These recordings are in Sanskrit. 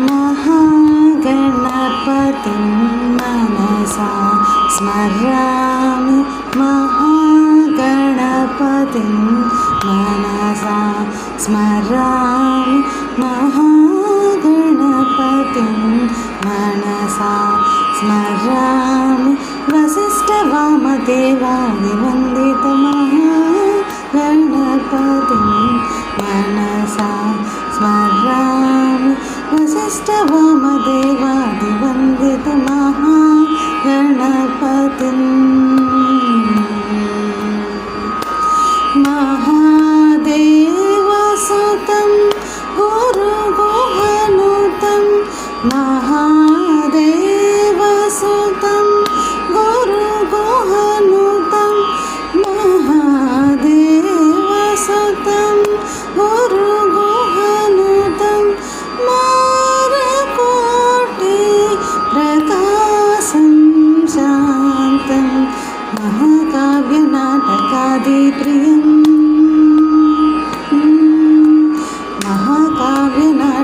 महागणपतिं मनसा स्मरामि महागणपतिं मनसा स्मरामि महागणपतिं मनसा स्मरामि वसिष्ठवामदेवादिवन्दितमहागणपतिं मनसा स्मरामि वसिष्ठवामदेवादिवन्दितमहागणपतिं महादेवसुतं गुरुगुहनुतं महादेवसुतं गुरुगुहनुतं महादेवसुतं गुरुगुहनुतं मारकोटिप्रकाशं शान्तं महाकाव्यनाटकादिप्रियं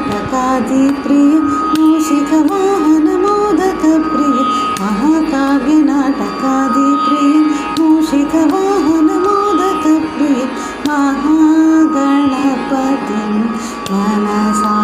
महाकाव्यनाटकादिप्रिय मूषिकवाहनमोदकप्रिय महाकाव्यनाटकादिप्रिय मूषिकवाहनमोदकप्रिय महागणपतिं मनसा